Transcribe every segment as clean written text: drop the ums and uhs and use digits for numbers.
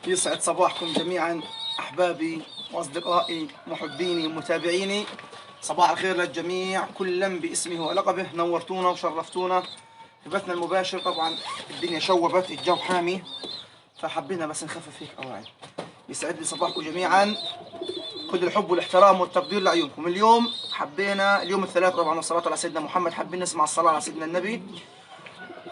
يسعد صباحكم جميعا أحبابي وأصدقائي محبيني ومتابعيني. صباح الخير للجميع كلا باسمه ولقبه. نورتونا وشرفتونا في بثنا المباشر. طبعا الدنيا شوبت، الجو حامي، فحبينا بس نخفف هيك قواعد. يسعد لي صباحكم جميعا، كل الحب والاحترام والتقدير لعيونكم. اليوم حبينا، اليوم الثلاث طبعا والصلاة على سيدنا محمد، حابين نسمع الصلاة على سيدنا النبي.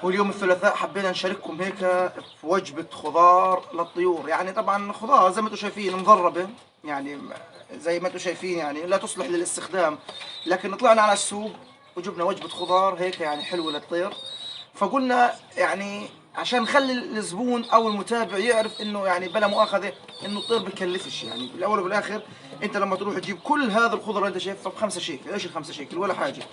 واليوم الثلاثاء حبينا نشارككم هيك في وجبة خضار للطيور. يعني طبعا خضار زي ما انتم شايفين مضربة، يعني زي ما انتم شايفين يعني لا تصلح للاستخدام، لكن طلعنا على السوق وجبنا وجبة خضار هيك يعني حلوة للطير. فقلنا يعني عشان نخلي الزبون او المتابع يعرف انه يعني بلا مؤاخذه انه الطير بكلفش. يعني بالاول وبالاخر انت لما تروح تجيب كل هذا الخضره اللي انت شايفها ب5 شيكل، ايش ال5 شيكل ولا حاجه،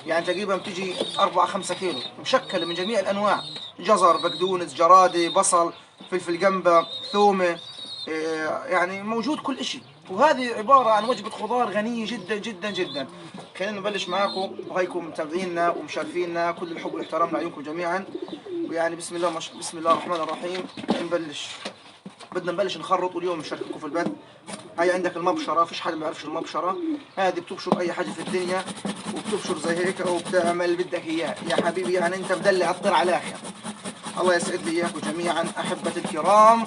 يعني تقريبا بتجي 4 5 كيلو مشكله من جميع الانواع، جزر، بقدونس، جرادي، بصل، فلفل جنبه، ثومه، يعني موجود كل شيء. وهذه عبارة عن وجبة خضار غنية جدا جدا جدا. خلينا نبلش معاكم وهيكم متابعينا ومشارفينا، كل الحب والاحترام لعيونكم جميعا. ويعني بسم الله الرحمن الرحيم. بدنا نبلش نخرط، واليوم نشارككم في البث. هاي عندك المبشرة، فيش حدا ما يعرفش المبشرة. هذه بتبشر أي حاجة في الدنيا، وبتبشر زي هيك وبتعمل اللي بدك إياه يا حبيبي. يعني أنت مدلع الطير على الآخر. الله يسعد لي إياكم جميعا أحبتي الكرام،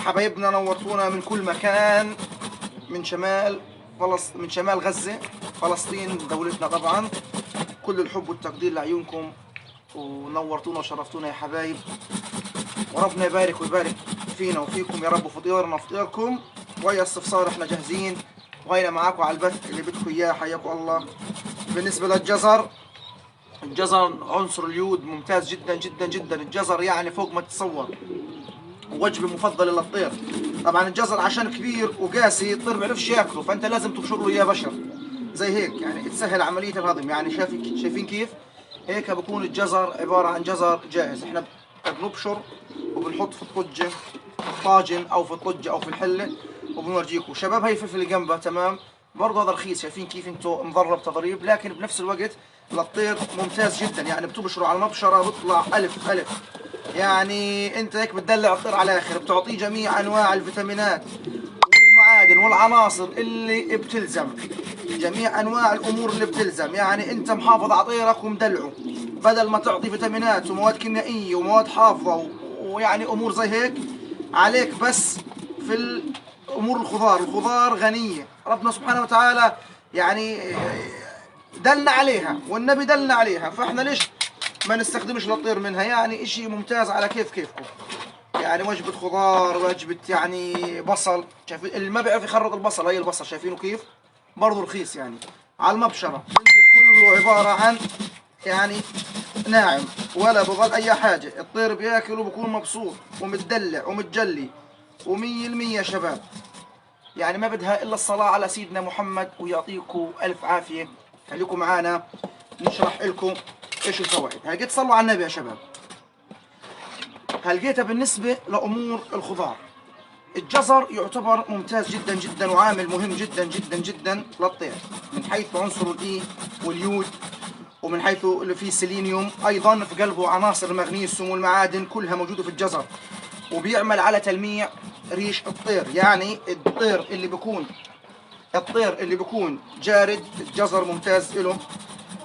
حبايبنا. نورتونا من كل مكان، من شمال غزة، فلسطين دولتنا طبعا. كل الحب والتقدير لعيونكم، ونورتونا وشرفتونا يا حبايب. وربنا يبارك ويبارك فينا وفيكم يا رب، وفطيرنا وفطيركم. ويا استفسار احنا جاهزين، وهينا معاكم على البث اللي بدكم اياه، حياكم الله. بالنسبة للجزر، الجزر عنصر اليود ممتاز جدا جدا جدا. الجزر يعني فوق ما تتصور، وجبة مفضلة للطير. طبعا الجزر عشان كبير وقاسي الطير بيعرفش ياكله، فانت لازم تبشر له اياه بشر زي هيك، يعني تسهل عملية الهضم. يعني شايفين كيف هيك بكون الجزر عبارة عن جزر جاهز. احنا بنبشر وبنحط في الطاجن او في الطجة او في الحلة وبنورجيكم. شباب هي فلفل جنبه تمام، برضه هذا رخيص. شايفين كيف انتو مضرب تضريب، لكن بنفس الوقت للطير ممتاز جدا. يعني بتبشره على المبشرة بيطلع الف الف. يعني انت هيك بتدلع الطير على الاخر، بتعطيه جميع انواع الفيتامينات والمعادن والعناصر اللي بتلزم، جميع انواع الامور اللي بتلزم. يعني انت محافظ على طيرك ومدلعه، بدل ما تعطي فيتامينات ومواد كيميائيه ومواد حافظه ويعني امور زي هيك عليك. بس في الامور الخضار غنيه، ربنا سبحانه وتعالى يعني دلنا عليها، والنبي دلنا عليها، فاحنا ليش ما نستخدمش للطير منها؟ يعني اشي ممتاز على كيفكم. يعني وجبة خضار، وجبة يعني بصل. شايفين اللي ما بيعرف يخرط البصل، هي البصل شايفينه كيف برضه رخيص. يعني على المبشرة بنزل كله عبارة عن يعني ناعم، ولا بظل اي حاجة. الطير بياكل وبكون مبسوط ومتدلع ومتجلي ومية المية. شباب يعني ما بدها الا الصلاة على سيدنا محمد، ويعطيكم الف عافية. خليكم معانا نشرح لكم ايش الفوائد. هلقيت صلوا على النبي يا شباب. هلقيتها بالنسبة لأمور الخضار، الجزر يعتبر ممتاز جدا جدا وعامل مهم جدا جدا جدا للطير، من حيث عنصر الاي واليود، ومن حيث اللي فيه سيلينيوم. ايضا في قلبه عناصر المغنيسيوم والمعادن كلها موجودة في الجزر. وبيعمل على تلميع ريش الطير. يعني الطير اللي بيكون جارد الجزر ممتاز له.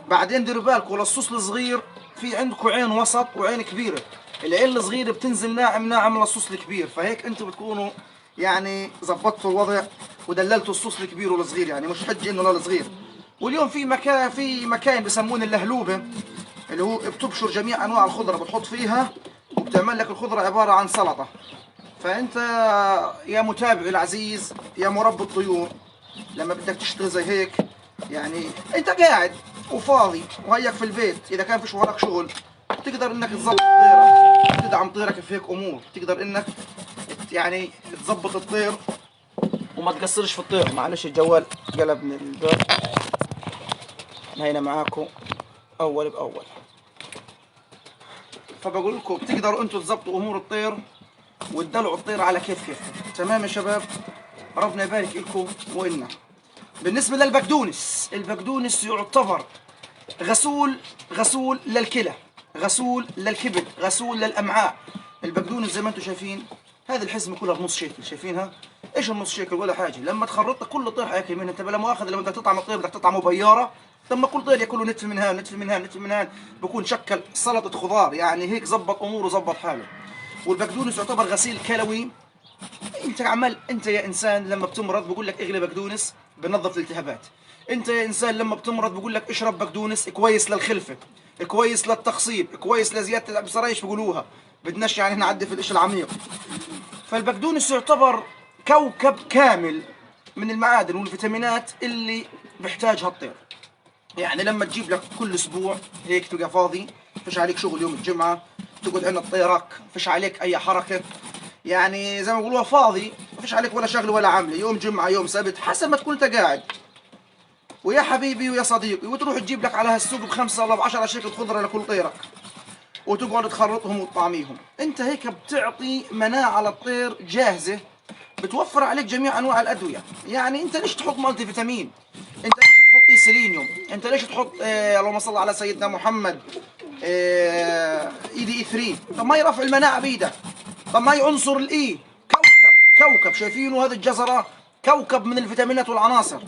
بعدين ديروا بالكم للصوص الصغير، في عندكم عين وسط وعين كبيرة. العين الصغيرة بتنزل ناعم ناعم للصوص الكبير، فهيك انتم بتكونوا يعني ظبطتوا الوضع ودللتوا الصوص الكبير والصغير، يعني مش حجة انه للصغير. واليوم في مكاين بسمونه اللهلوبة، اللي هو بتبشر جميع انواع الخضرة بتحط فيها، وبتعمل لك الخضرة عبارة عن سلطة. فانت يا متابعي العزيز يا مربي الطيور، لما بدك تشتغل زي هيك، يعني انت قاعد وفاضي وهيك في البيت، اذا كان فيش وراك شغل تقدر انك تظبط طيرك، تدعم طيرك في هيك امور، تقدر انك يعني تظبط الطير وما تقصرش في الطير. معلش الجوال قلب من الباب. هينا معاكم اول باول. فبقول لكم بتقدروا انتم تظبطوا امور الطير وتدلعوا الطير على كيفكم. تمام يا شباب، ربنا يبارك لكم وإلنا. بالنسبة للبقدونس، البقدونس يعتبر غسول للكلى، غسول للكبد، غسول للأمعاء. البقدونس زي ما انتم شايفين هذه الحزمه كلها بنص شيكل، شايفينها؟ ايش النص شيكل ولا حاجه، لما تخرطها كل طير حياكل منها. انت بلا مؤاخذه لما بدك تطعم الطير بدك تطعمه بياره، لما كل طير ياكله نتف من هان نتف من هان نتف من هان، بكون شكل سلطه خضار، يعني هيك زبط اموره وزبط حاله. والبقدونس يعتبر غسيل كلوي. انت عمال، انت يا انسان لما بتمرض بقول لك اغلي بقدونس بنظف الالتهابات. انت يا انسان لما بتمرض بقول لك اشرب بقدونس كويس للخلفه، كويس للتخصيب، كويس لزياده الابصار، ايش بيقولوها؟ بدناش يعني نعدي في الاشي العميق. فالبقدونس يعتبر كوكب كامل من المعادن والفيتامينات اللي بيحتاجها الطير. يعني لما تجيب لك كل اسبوع هيك تبقى فاضي، فيش عليك شغل يوم الجمعه، تقعد عند طيرك، فيش عليك اي حركه، يعني زي ما بيقولوها فاضي، ما فيش عليك ولا شغله ولا عمله، يوم جمعه يوم سبت حسب ما تكون انت قاعد. ويا حبيبي ويا صديقي، وتروح تجيب لك على هالسوق ب5 ولا ب10 شكل خضره لكل طيرك، وتقعد تخرطهم وتطعميهم. انت هيك بتعطي مناعه للطير جاهزه، بتوفر عليك جميع انواع الادويه. يعني انت ليش تحط مالتي فيتامين؟ انت ليش تحط سيلينيوم؟ انت ليش تحط اللهم صل على سيدنا محمد اي دي اي 3؟ طب ما يرفع المناعه بايدك. طب ما هي عنصر الاي، كوكب شايفينه هذه الجزره، كوكب من الفيتامينات والعناصر.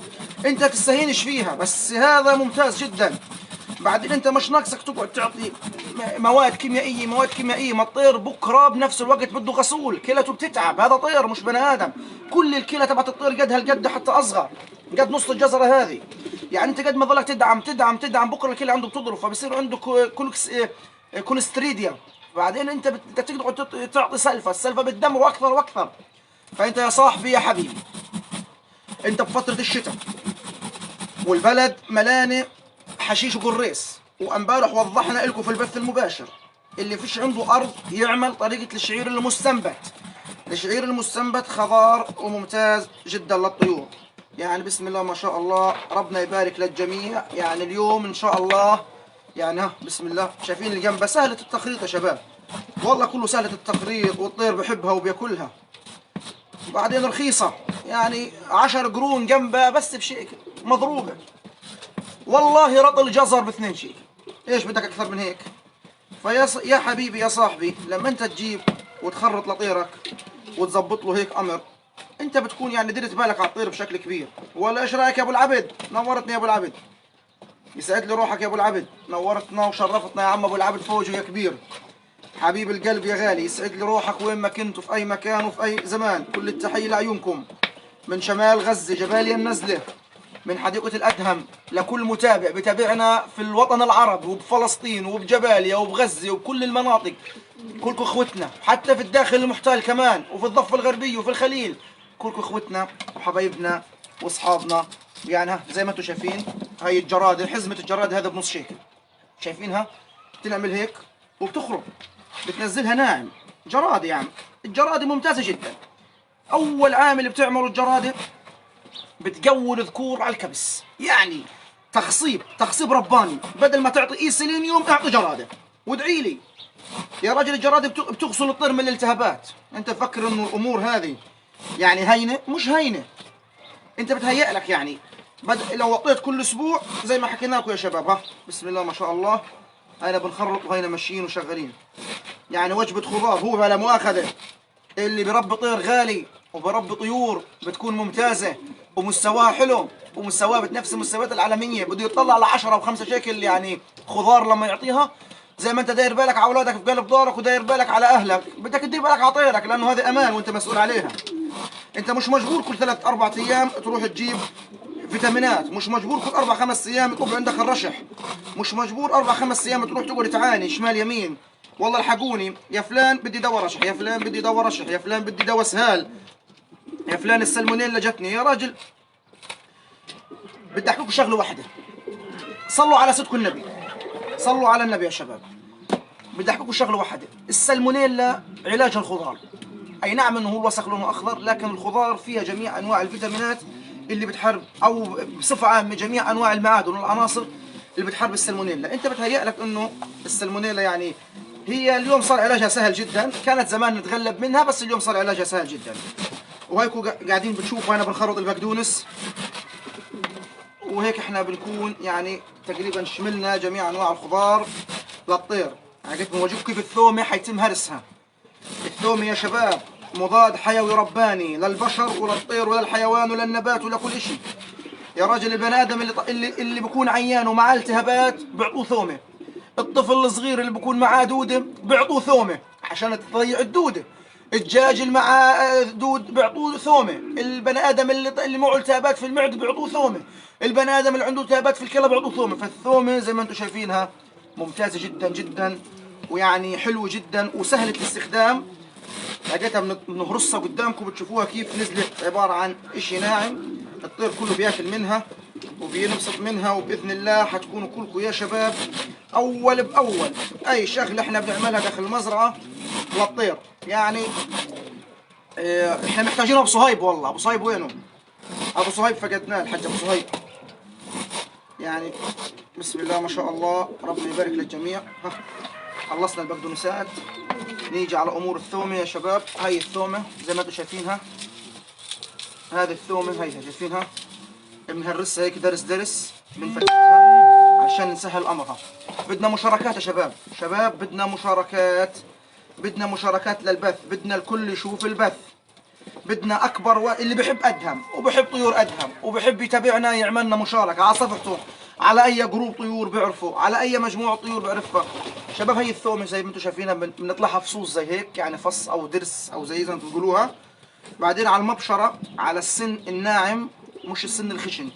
انت تستهينش فيها، بس هذا ممتاز جدا. بعدين انت مش ناقصك تقعد تعطي مواد كيميائيه مواد كيميائيه، ما الطير بكره بنفس الوقت بده غسول، كلته بتتعب، هذا طير مش بني ادم. كل الكلى تبعت الطير قد هالقد حتى اصغر، قد نص الجزره هذه. يعني انت قد ما ظلك تدعم بكره الكلى عنده بتضرب، فبصير عنده كوليستريديا. بعدين انت بدك تقعد تعطي سلفه، السلفه بتدمره اكثر واكثر. فانت يا صاحبي يا حبيبي، انت بفتره الشتاء والبلد ملانه حشيش وقريص، وامبارح وضحنا لكم في البث المباشر اللي فيش عنده ارض يعمل طريقه الشعير المستنبت. الشعير المستنبت خضار وممتاز جدا للطيور. يعني بسم الله ما شاء الله، ربنا يبارك للجميع. يعني اليوم ان شاء الله، يعني ها بسم الله، شايفين الجنبه سهله التخريط يا شباب، والله كله سهله التخريط، والطير بحبها وبياكلها. وبعدين رخيصه، يعني 10 قرون جنبها بس بشيكل مضروبه. والله رطل جزر ب2 شيكل، ايش بدك اكثر من هيك؟ يا حبيبي يا صاحبي، لما انت تجيب وتخرط لطيرك وتظبط له هيك امر، انت بتكون يعني درت بالك على الطير بشكل كبير. ولا ايش رايك يا ابو العبد؟ نورتني يا ابو العبد، يسعد لي روحك يا ابو العبد، نورتنا وشرفتنا يا عم ابو العبد فوجي يا كبير، حبيب القلب يا غالي، يسعد لي روحك وين ما كنت وفي اي مكان وفي اي زمان. كل التحيه لعيونكم من شمال غزه جباليا النزله، من حديقة الأدهم، لكل متابع بتابعنا في الوطن العربي وبفلسطين وبجباليا وبغزة وبكل المناطق. كلكم اخوتنا، حتى في الداخل المحتل كمان، وفي الضفة الغربية وفي الخليل، كلكم اخوتنا وحبايبنا واصحابنا. يعني زي ما انتم شايفين هاي الجرادة، حزمة الجرادة هذا بنص شيكل، شايفينها؟ بتنعمل هيك وبتخرج، بتنزلها ناعم. جرادة يعني، الجرادة ممتازة جدا. أول عامل بتعمله الجرادة بتقوي الذكور على الكبس، يعني تخصيب رباني. بدل ما تعطي سيلينيوم اعطي جراده، وادعي لي يا راجل. الجراده بتغسل الطير من الالتهابات. انت تفكر انه الامور هذه يعني هينه؟ مش هينه. انت بتهيأ لك يعني لو اعطيت كل اسبوع زي ما حكينا لكم يا شباب. ها بسم الله ما شاء الله، هينا بنخرط وهينا ماشيين وشغالين. يعني وجبه خضار، هو بلا مؤاخذه اللي بربي طير غالي وبربي طيور بتكون ممتازه ومستواها حلو، ومستواها بتنافس المستويات العالميه، بده يطلع على 10 و5 شكل يعني خضار لما يعطيها. زي ما انت داير بالك على اولادك في قلب دارك وداير بالك على اهلك، بدك تدير بالك على طيرك، لانه هذه امان وانت مسؤول عليها. انت مش مجبور كل 3 4 ايام تروح تجيب فيتامينات، مش مجبور كل 4 5 ايام يطلب عندك الرشح، مش مجبور 4 5 ايام تروح تقعد تعاني شمال يمين. والله الحقوني يا فلان بدي دواء رشح، يا فلان بدي دواء رشح، يا فلان بدي دواء اسهال، يا فلان السلمونيلا جتني. يا راجل بدي احكي لكم شغله واحده، صلوا على سيدكم النبي، صلوا على النبي يا شباب. بدي احكي لكم شغله واحده، السلمونيلا علاج الخضار. اي نعم انه هو الوسخ لونه اخضر، لكن الخضار فيها جميع انواع الفيتامينات اللي بتحارب، او بصفه عامه جميع انواع المعادن والعناصر اللي بتحارب السلمونيلا. انت بتهيأ لك انه السلمونيلا يعني هي اليوم صار علاجها سهل جدا، كانت زمان نتغلب منها بس اليوم صار علاجها سهل جدا. وهيكم قاعدين بتشوفوا انا بنخرط البقدونس، وهيك احنا بنكون يعني تقريبا شملنا جميع انواع الخضار للطير. يعني قلت بنورجيكم كيف الثومه حيتم هرسها. الثومه يا شباب مضاد حيوي رباني للبشر وللطير وللحيوان وللنبات ولكل شيء. يا راجل البني ادم اللي بكون عيان ومعاه التهابات بيعطوه ثومه. الطفل الصغير اللي بكون معاه دوده بيعطوه ثومه عشان تضيع الدوده. الدجاج اللي معاه دود بيعطوه ثومه. البني ادم اللي معه التهابات في المعده بيعطوه ثومه. البني ادم اللي عنده التهابات في الكلى بيعطوه ثومه. فالثومه زي ما انتم شايفينها ممتازه جدا جدا، ويعني حلوه جدا وسهله الاستخدام. لقيتها بنهرسها قدامكم بتشوفوها كيف نزلت، عباره عن اشي ناعم الطير كله بياكل منها وبينبسط منها، وباذن الله حتكونوا كلكم يا شباب اول باول اي شغله احنا بنعملها داخل المزرعه للطير. يعني احنا محتاجين ابو صهيب. والله ابو صهيب وينه؟ ابو صهيب فقدناه، الحاج ابو صهيب. يعني بسم الله ما شاء الله، ربنا يبارك للجميع. خلصنا البقدونسات، نيجي على امور الثومه يا شباب. هاي الثومه زي ما انتم شايفينها، هذه الثومه هي شايفينها بنهرسها هيك درس درس، بنفتحها عشان نسهل امرها. بدنا مشاركات يا شباب، شباب بدنا مشاركات، بدنا مشاركات للبث، بدنا الكل يشوف البث. بدنا اكبر اللي بحب ادهم وبحب طيور ادهم وبحب يتابعنا يعملنا مشاركه على صفحته، على اي جروب طيور بيعرفه، على اي مجموعه طيور بيعرفها. شباب هي الثومه زي ما انتم شايفينها بنطلعها فصوص زي هيك، يعني فص او درس او زي ما بتقولوها. بعدين على المبشره على السن الناعم مش السن الخشن،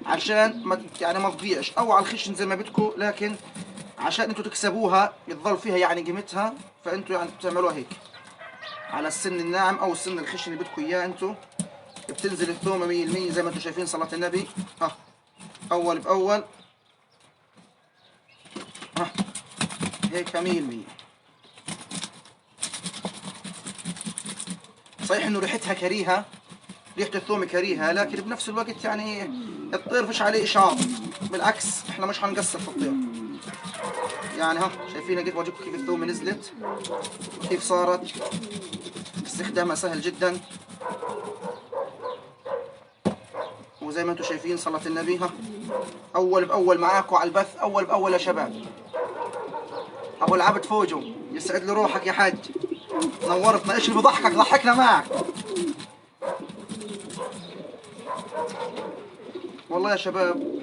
عشان ما تضيعش، او على الخشن زي ما بدكم، لكن عشان انتم تكسبوها يتظل فيها يعني قيمتها، فانتم يعني بتعملوها هيك على السن الناعم او السن الخشن اللي بدكم اياه انتم. بتنزل الثومه 100% زي ما انتم شايفين صلاه النبي. اول باول هيك 100%. صحيح انه ريحتها كريهه، ريحه الثومه كريهه، لكن بنفس الوقت يعني الطير فيش عليه اشعار، بالعكس احنا مش هنقصر في الطير. يعني شايفين كيف واجهكم كيف الثومه نزلت، كيف صارت استخدامها سهل جدا. وزي ما انتم شايفين صلاة النبي اول باول معاكم على البث، اول باول يا شباب. ابو العبد فوجو يسعد لي روحك يا حاج، نورتنا. ايش اللي بضحكك؟ ضحكنا معك والله يا شباب.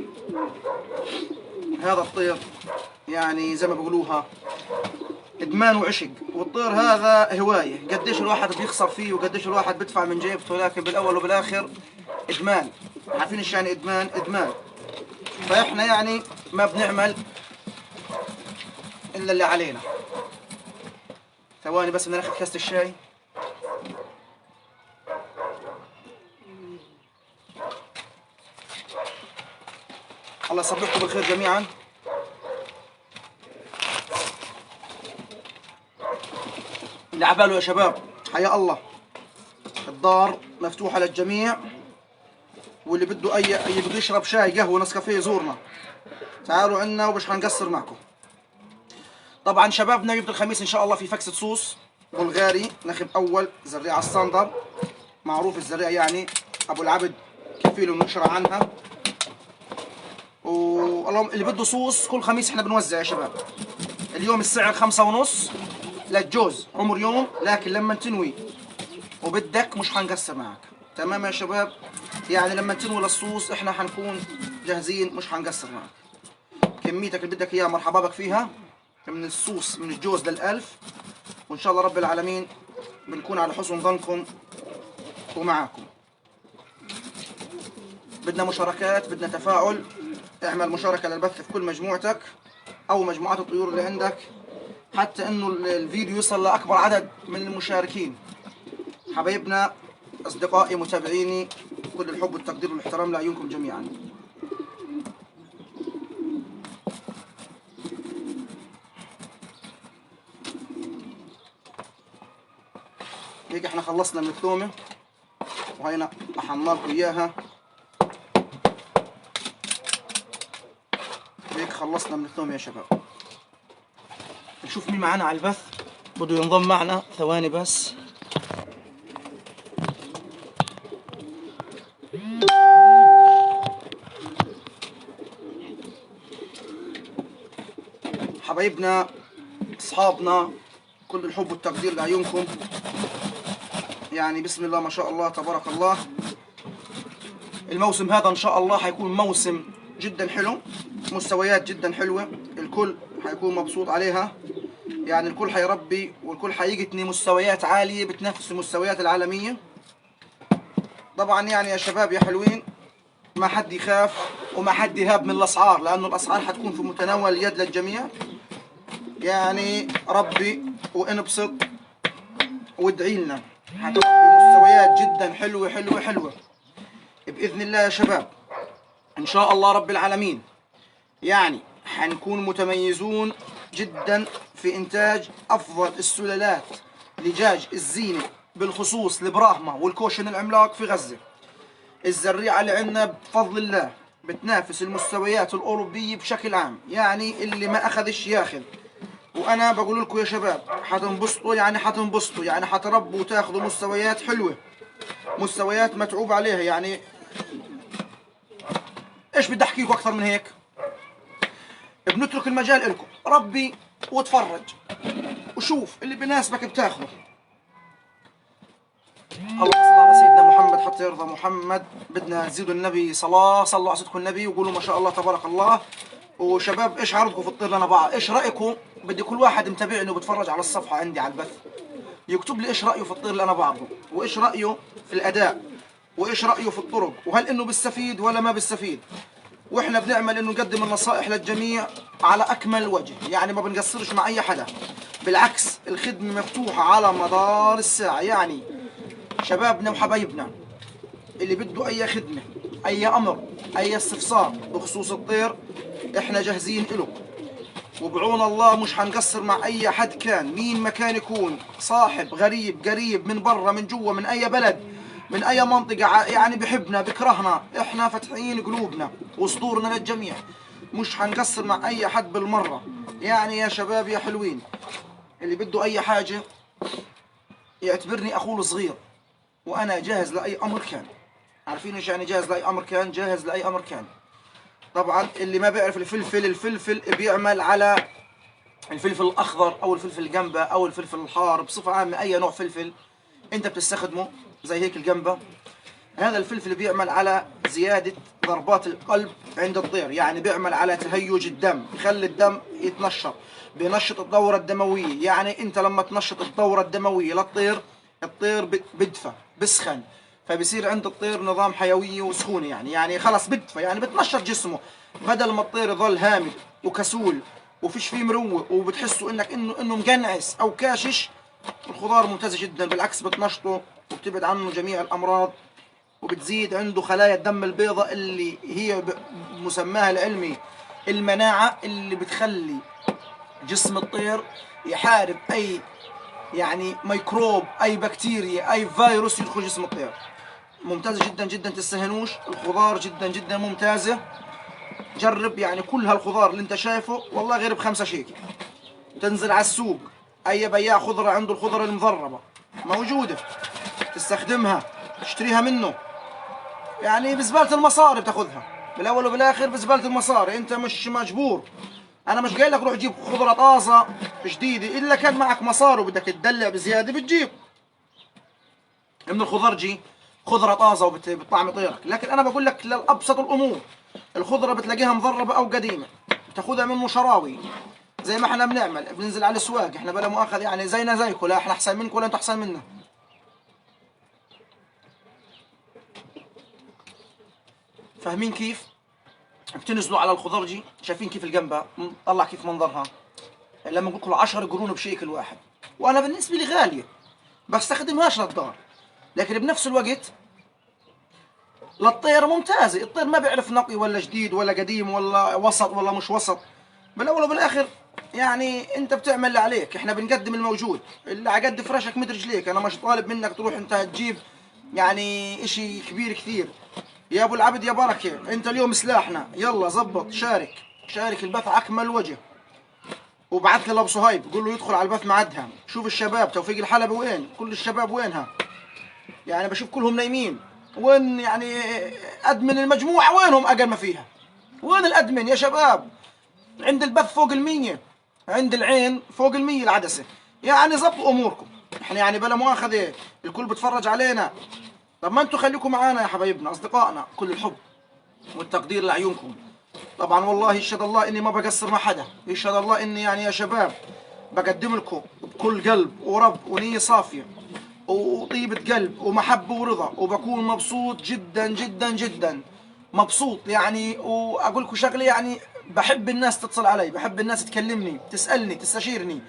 هذا الطير يعني زي ما بيقولوها ادمان وعشق، والطير هذا هوايه. قديش الواحد بيخسر فيه وقديش الواحد بيدفع من جيبته، لكن بالاول وبالاخر ادمان. عارفين ايش يعني ادمان؟ ادمان. فاحنا يعني ما بنعمل الا اللي علينا. ثواني بس بدنا ناخذ كاسة الشاي. الله يصبحكم بالخير جميعا. اللي عباله يا شباب حيا الله، الدار مفتوحة للجميع، واللي بده اي بده يشرب شاي قهوة نسكافيه يزورنا، تعالوا عنا ومش حنقصر معكم. طبعا شبابنا يوم الخميس ان شاء الله في فكسة صوص بلغاري، نخب اول زريعة الصندر، معروف الزريعة يعني ابو العبد كفيل ونشرة عنها. والله اللي بده صوص كل خميس احنا بنوزع يا شباب. اليوم السعر 5.5 للجوز عمر يوم، لكن لما تنوي وبدك مش حنقصر معك. تمام يا شباب؟ يعني لما تنوي للصوص احنا حنكون جاهزين، مش حنقصر معك. كميتك اللي بدك اياها مرحبا بك فيها، من الصوص من الجوز لل1000، وان شاء الله رب العالمين بنكون على حسن ظنكم ومعاكم. بدنا مشاركات، بدنا تفاعل. اعمل مشاركة للبث في كل مجموعتك او مجموعات الطيور اللي عندك، حتى انه الفيديو يوصل لاكبر عدد من المشاركين. حبايبنا، اصدقائي، متابعيني، كل الحب والتقدير والاحترام لعيونكم جميعا. هيك احنا خلصنا من الثومه، وهينا طحنا لكم اياها. هيك خلصنا من الثومه يا شباب. نشوف مين معنا على البث بده ينضم معنا. ثواني بس. حبايبنا، اصحابنا، كل الحب والتقدير لعيونكم. يعني بسم الله ما شاء الله تبارك الله. الموسم هذا ان شاء الله حيكون موسم جدا حلو، مستويات جدا حلوة، الكل حيكون مبسوط عليها. يعني الكل حيربي والكل حيقتني مستويات عالية بتنافس المستويات العالمية. طبعا يعني يا شباب يا حلوين، ما حد يخاف وما حد يهاب من الأسعار، لأنه الأسعار حتكون في متناول اليد للجميع. يعني ربي وانبسط وادعي لنا، حتبقى مستويات جدا حلوة حلوة حلوة بإذن الله يا شباب إن شاء الله رب العالمين. يعني حنكون متميزون جدا في إنتاج أفضل السلالات لجاج الزينة، بالخصوص البراهما والكوشن العملاق في غزة. الزريعة اللي عندنا بفضل الله بتنافس المستويات الأوروبية بشكل عام، يعني اللي ما أخذش ياخذ. وأنا بقول لكم يا شباب حتنبسطوا، يعني حتنبسطوا، يعني حتربوا وتاخذوا مستويات حلوة، مستويات متعوب عليها. يعني إيش بدي أحكي لكم أكثر من هيك؟ بنترك المجال لكم، ربي وتفرج وشوف اللي بناسبك بتاخذه. الله صل على سيدنا محمد حتى يرضى محمد. بدنا نزيدوا النبي صلاة، صلوا على سيدكم النبي وقولوا ما شاء الله تبارك الله. وشباب ايش عرضكم في الطير لنا بعض؟ ايش رايكم؟ بدي كل واحد متابعني وبتفرج على الصفحه عندي على البث يكتب لي ايش رايه في الطير لنا بعضه، وايش رايه في الاداء، وايش رايه في الطرق، وهل انه بيستفيد ولا ما بيستفيد. واحنا بنعمل انه نقدم النصائح للجميع على اكمل وجه، يعني ما بنقصرش مع اي حدا، بالعكس الخدمه مفتوحه على مدار الساعه. يعني شبابنا وحبايبنا اللي بده اي خدمه، اي امر، اي استفسار بخصوص الطير، احنا جاهزين له. وبعون الله مش حنقصر مع اي حد، كان مين ما كان يكون، صاحب غريب قريب من برا من جوا من اي بلد من اي منطقه، يعني بحبنا بكرهنا، احنا فاتحين قلوبنا وصدورنا للجميع، مش حنقصر مع اي حد بالمره. يعني يا شباب يا حلوين، اللي بده اي حاجه يعتبرني اخوه الصغير، وانا جاهز لاي امر كان. عارفين ايش يعني جاهز لاي امر كان؟ جاهز لاي امر كان. طبعا اللي ما بيعرف الفلفل، الفلفل بيعمل على الفلفل الاخضر او الفلفل الجنبه او الفلفل الحار بصفه عامه، اي نوع فلفل انت بتستخدمه زي هيك الجنبه، هذا الفلفل بيعمل على زياده ضربات القلب عند الطير، يعني بيعمل على تهيج الدم، بخلي الدم يتنشط، بينشط الدوره الدمويه. يعني انت لما تنشط الدوره الدمويه للطير، الطير بدفى بسخن، فبصير عند الطير نظام حيويه وسخونه، يعني خلص بدفى، يعني بتنشط جسمه، بدل ما الطير يظل هامد وكسول وفيش فيه مروه وبتحسوا انه مقنعس او كاشش. الخضار ممتازه جدا، بالعكس بتنشطه وبتبعد عنه جميع الامراض، وبتزيد عنده خلايا الدم البيضاء اللي هي مسماها العلمي المناعه، اللي بتخلي جسم الطير يحارب اي يعني ميكروب، اي بكتيريا، اي فيروس يدخل جسم الطير. ممتازه جدا جدا، تستهنوش. الخضار جدا جدا ممتازه، جرب. يعني كل هالخضار اللي انت شايفه والله غير ب5 شيكل. تنزل على السوق، اي بياع خضره عنده الخضره المضربه موجوده، تستخدمها تشتريها منه، يعني بزباله المصاري بتاخذها، بالاول وبالاخر بزباله المصاري، انت مش مجبور. انا مش قايل لك روح جيب خضره طازه جديده، الا كان معك مصاري وبدك تدلع بزياده بتجيب من الخضرجي خضره طازه وبطعم طيرك. لكن انا بقول لك للابسط الامور، الخضره بتلاقيها مضربه او قديمه بتاخذها منه شراوي، زي ما احنا بنعمل، بننزل على الاسواق احنا بلا مؤاخذه، يعني زينا زيكم، لا احنا احسن منكم ولا انتم احسن منا. فاهمين كيف؟ بتنزلوا على الخضرجي، شايفين كيف الجنبه طلع كيف منظرها، لما نقول لكم 10 قرون بشيكل واحد، وانا بالنسبه لي غاليه بستخدمهاش للدار، لكن بنفس الوقت للطير ممتازه. الطير ما بيعرف نقي ولا جديد ولا قديم ولا وسط ولا مش وسط، بالاول وبالاخر يعني انت بتعمل اللي عليك، احنا بنقدم الموجود، اللي على قد فراشك مد رجليك. انا مش طالب منك تروح انت تجيب يعني اشي كبير كثير. يا ابو العبد يا بركه، انت اليوم سلاحنا، يلا زبط، شارك البث على اكمل وجه، وبعث لي لابو صهيب قول له يدخل على البث مع ادهم، شوف الشباب توفيق الحلبي وين، كل الشباب وينها؟ يعني بشوف كلهم نايمين، وين يعني ادمن المجموعه وينهم؟ اقل ما فيها، وين الادمن يا شباب؟ عند البث فوق ال100، عند العين فوق ال100 العدسه، يعني ظبطوا اموركم. احنا يعني بلا مؤاخذة الكل بتفرج علينا. طب ما انتوا خليكم معانا يا حبايبنا أصدقائنا، كل الحب والتقدير لعيونكم. طبعا والله يشهد الله اني ما بقصر مع حدا، يشهد الله اني يعني يا شباب بقدم لكم بكل قلب ورب ونية صافية وطيبة قلب ومحبة ورضا، وبكون مبسوط جدا جدا جدا مبسوط يعني. واقول لكم شغله، يعني بحب الناس تتصل علي، بحب الناس تكلمني تسالني تستشيرني.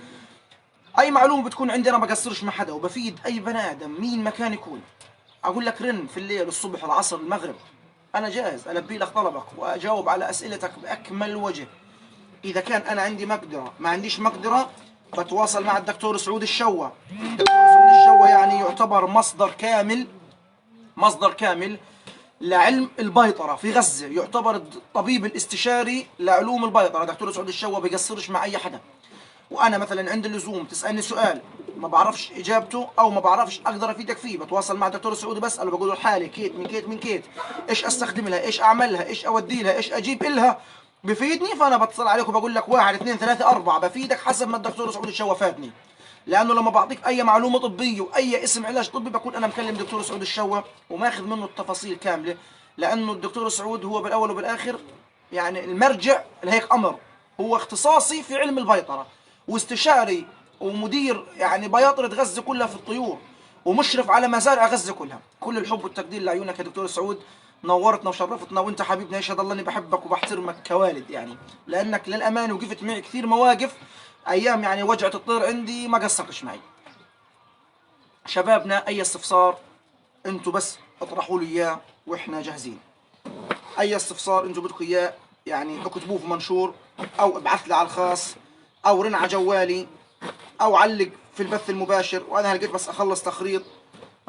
اي معلومه بتكون عندي انا بقصرش مع حدا، وبفيد اي بني ادم مين ما كان يكون. اقول لك رن في الليل الصبح العصر المغرب، انا جاهز البي لك طلبك واجاوب على اسئلتك باكمل وجه. اذا كان انا عندي مقدره، ما عنديش مقدره بتواصل مع الدكتور سعود الشوا. الدكتور سعود الشوا يعني يعتبر مصدر كامل لعلم البيطرة في غزة، يعتبر الطبيب الاستشاري لعلوم البيطرة. دكتور سعود الشوا بيقصرش مع أي حدا. وأنا مثلا عند اللزوم تسألني سؤال ما بعرفش إجابته أو ما بعرفش أقدر أفيدك فيه، بتواصل مع الدكتور سعود بسأله، بقول له حالي كيت من كيت من كيت، إيش أستخدم لها، إيش أعمل لها، إيش أودي لها، إيش أجيب إلها، بفيدني. فأنا بتصل عليك وبقول لك 1 2 3 4، بفيدك حسب ما الدكتور سعود الشوا فادني. لانه لما بعطيك اي معلومه طبيه واي اسم علاج طبي بكون انا مكلم دكتور سعود الشوا وماخذ منه التفاصيل كامله، لانه الدكتور سعود هو بالاول وبالاخر يعني المرجع لهيك امر. هو اختصاصي في علم البيطره واستشاري ومدير يعني بياطره غزه كلها في الطيور، ومشرف على مزارع غزه كلها. كل الحب والتقدير لعيونك يا دكتور سعود، نورتنا وشرفتنا، وانت حبيبنا يشهد الله اني بحبك وبحترمك كوالد يعني، لانك للامانه وقفت معي كثير مواقف ايام يعني وجعة الطير عندي ما قصرتش معي. شبابنا اي استفسار انتوا بس اطرحوا لي اياه واحنا جاهزين. اي استفسار انتوا بدكم اياه يعني اكتبوه في منشور او ابعث لي على الخاص او رن على جوالي او علق في البث المباشر، وانا لقيت بس اخلص تخريط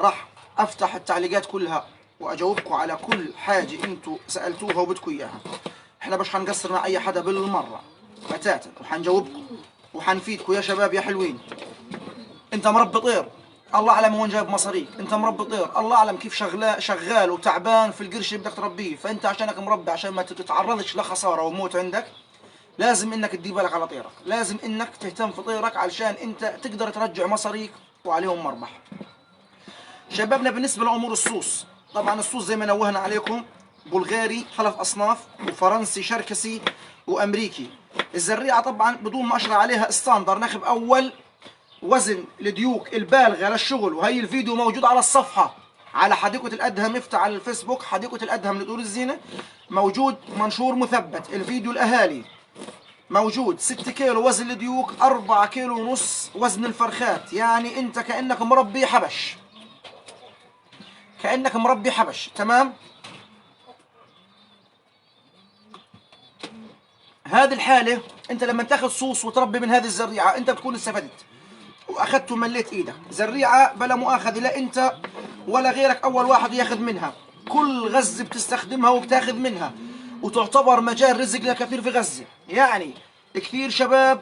راح افتح التعليقات كلها واجاوبكم على كل حاجه انتوا سالتوها وبدكم اياها. احنا مش حنقصر مع اي حدا بالمره بتاتا، وحنجاوبكم وحنفيدكم يا شباب يا حلوين. انت مربي طير الله اعلم وين جايب مصاريك، انت مربي طير الله اعلم كيف شغال وتعبان في القرش اللي بدك تربيه. فانت عشانك مربي عشان ما تتعرضش لخساره وموت عندك، لازم انك تدي بالك على طيرك، لازم انك تهتم في طيرك علشان انت تقدر ترجع مصاريك وعليهم مربح. شبابنا بالنسبه لامور الصوص، طبعا الصوص زي ما نوهنا عليكم بلغاري 3 اصناف، وفرنسي شركسي وامريكي. الزريعه طبعا بدون ما اشرح عليها استاندر، ناخذ اول وزن الديوك البالغه للشغل، وهي الفيديو موجود على الصفحه على حديقه الادهم، افتح على الفيسبوك حديقه الادهم لطيور الزينه، موجود منشور مثبت الفيديو الاهالي، موجود 6 كيلو وزن الديوك، 4 كيلو ونص وزن الفرخات. يعني انت كانك مربي حبش، كانك مربي حبش. تمام. هذه الحاله انت لما تاخذ صوص وتربي من هذه الزريعه انت بتكون استفدت واخذت ومليت ايدك. زريعه بلا مؤاخذه لا انت ولا غيرك اول واحد ياخذ منها، كل غزه بتستخدمها وبتاخذ منها، وتعتبر مجال رزق لكثير في غزه. يعني كثير شباب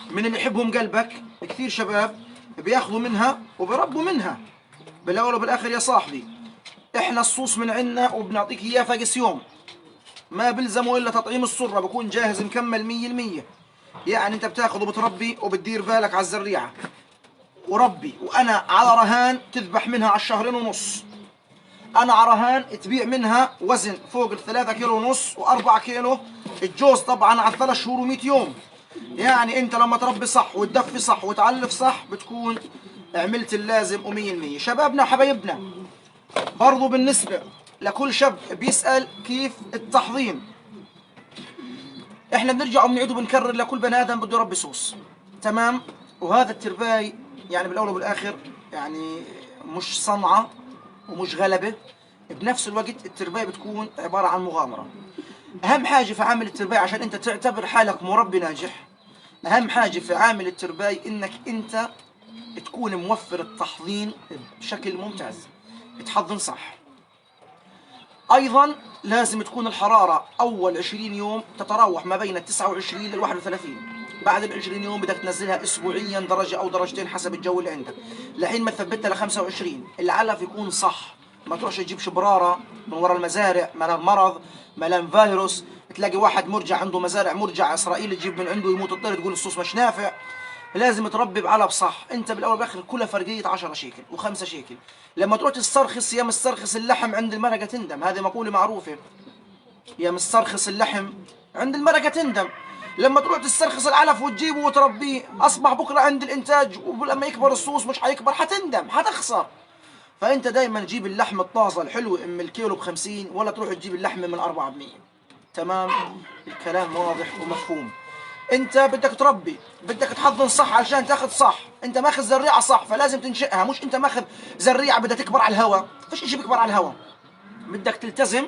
من اللي يحبهم قلبك، كثير شباب بياخذوا منها وبيربوا منها. بالاول وبالاخر يا صاحبي احنا الصوص من عندنا وبنعطيك اياه فاقس يوم، ما بلزمه الا تطعيم السره، بكون جاهز مكمل 100%. يعني انت بتاخذ وبتربي وبتدير بالك على الزريعه وربي، وانا على رهان تذبح منها على 2.5 شهر، انا على رهان تبيع منها وزن فوق ال3 كيلو ونص و4 كيلو. الجوز طبعا على 3 شهور و100 يوم. يعني انت لما تربي صح وتدفي صح وتعلف صح بتكون عملت اللازم و100%. شبابنا وحبايبنا برضو بالنسبه لكل شاب بيسال كيف التحضير، احنا بنرجع وبنعيد وبنكرر لكل بني ادم بده يربي صوص. تمام. وهذا الترباي يعني بالاول وبالاخر يعني مش صنعه ومش غلبه، بنفس الوقت الترباي بتكون عباره عن مغامره. اهم حاجه في عامل الترباي عشان انت تعتبر حالك مربي ناجح، اهم حاجه في عامل الترباي انك انت تكون موفر التحضين بشكل ممتاز، تحضن صح. ايضا لازم تكون الحراره اول 20 يوم تتراوح ما بين 29 لل 31، بعد ال 20 يوم بدك تنزلها اسبوعيا درجه او درجتين حسب الجو اللي عندك، لحين ما تثبتها ل 25. العلف يكون صح، ما تروحش تجيب شبراره من ورا المزارع ملان مرض ملان فيروس، تلاقي واحد مرجع عنده مزارع مرجع اسرائيل تجيب من عنده يموت الطير تقول الصوص مش نافع. لازم تربي بعلب صح. انت بالاول والاخر كلها فرقيه 10 شيكل و5 شيكل. لما تروح تسترخص يا مسترخص اللحم عند المرقه تندم، هذه مقوله معروفه. يا مسترخص اللحم عند المرقه تندم. لما تروح تسترخص العلف وتجيبه وتربيه، اصبح بكره عند الانتاج ولما يكبر الصوص مش حيكبر، حتندم، حتخسر. فانت دائما تجيب اللحم الطازه الحلو ام الكيلو ب50، ولا تروح تجيب اللحم من 400. تمام؟ الكلام واضح ومفهوم. انت بدك تربي، بدك تحضن صح علشان تاخذ صح. انت ماخذ زريعه صح فلازم تنشئها، مش انت ماخذ زريعه بدها تكبر على الهواء. فيش شيء بيكبر على الهواء. بدك تلتزم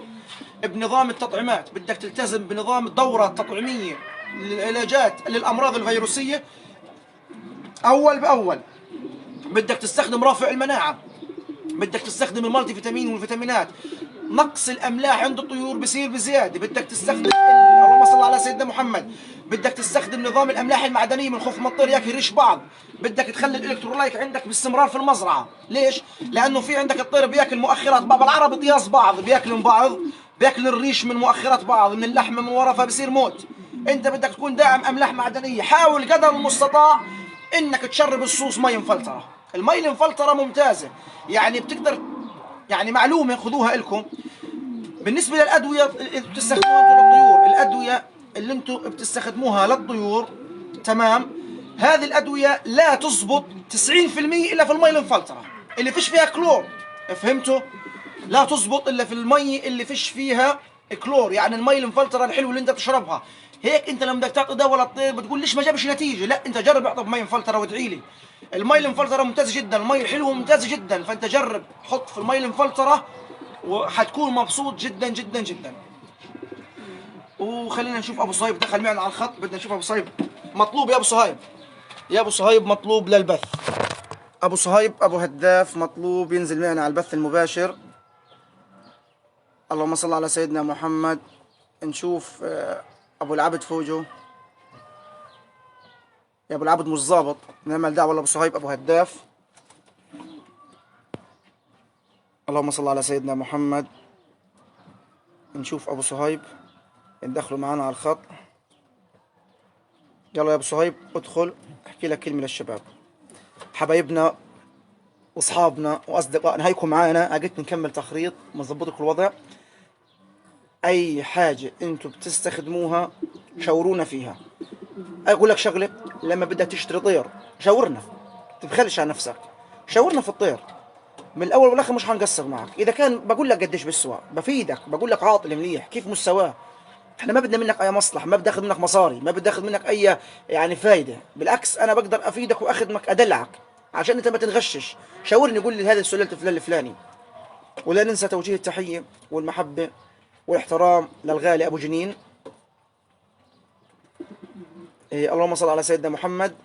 بنظام التطعيمات، بدك تلتزم بنظام الدوره التطعيميه للعلاجات للامراض الفيروسيه اول باول. بدك تستخدم رافع المناعه، بدك تستخدم المالتي فيتامين والفيتامينات. نقص الاملاح عند الطيور بصير بزياده، بدك تستخدم اللهم صل على سيدنا محمد، بدك تستخدم نظام الاملاح المعدنيه من خوف ما الطير ياكل ريش بعض. بدك تخلي الالكترولايت عندك باستمرار في المزرعه. ليش؟ لانه في عندك الطير بياكل مؤخرات بعض، بالعربي طياس بعض، بياكلوا من بعض، بياكل الريش من مؤخرات بعض، من اللحم من ورا، فبصير موت. انت بدك تكون داعم املاح معدنيه. حاول قدر المستطاع انك تشرب الصوص مي مفلتره. المي المفلتره ممتازه، يعني بتقدر، يعني معلومه خذوها لكم بالنسبه للادويه اللي بتستخدموها انتم للطيور. الادويه اللي انتم بتستخدموها للطيور، تمام، هذه الادويه لا تزبط 90% الا في المي المفلتره اللي فيش فيها كلور. فهمتوا؟ لا تزبط الا في المي اللي فيش فيها كلور، يعني المي المفلتره الحلوه اللي انت تشربها. هيك انت لما بدك تعطي دواء للطير بتقول ليش ما جابش نتيجه؟ لا، انت جرب اعطي بمي مفلتره وادعي لي. المي المفلتره ممتازه جدا، المي الحلوه ممتازه جدا، فانت جرب حط في المي المفلتره وحتكون مبسوط جدا جدا جدا. وخلينا نشوف ابو صهيب دخل معنا على الخط، بدنا نشوف ابو صهيب. مطلوب يا ابو صهيب، يا ابو صهيب مطلوب للبث. ابو صهيب ابو هداف مطلوب ينزل معنا على البث المباشر. اللهم صل على سيدنا محمد. نشوف ابو العبد فوجو. يا ابو العبد مش ظابط، نعمل دعوه لابو صهيب ابو هداف. اللهم صل على سيدنا محمد. نشوف ابو صهيب ندخلوا معنا على الخط. يلا يا ابو صهيب ادخل احكي لك كلمه للشباب حبايبنا واصحابنا واصدقائنا. هيكم معانا، اجيت نكمل تخريط مظبط لكم الوضع. اي حاجه انتم بتستخدموها شاورونا فيها. اقول لك شغله، لما بدك تشتري طير شاورنا، تبخلش على نفسك، شاورنا في الطير من الاول والاخر. مش حنقصر معك. اذا كان بقول لك قديش بالسوا بفيدك، بقول لك عاطل منيح كيف مستواه. احنا ما بدنا منك اي مصلحه، ما بدي اخذ منك مصاري، ما بدي اخذ منك اي يعني فايده. بالعكس انا بقدر افيدك واخدمك ادلعك عشان انت ما تنغشش. شاورني قول لي هذا السلاله فلان الفلاني. ولا ننسى توجيه التحيه والمحبه والاحترام للغالي ابو جنين. اللهم صل على سيدنا محمد.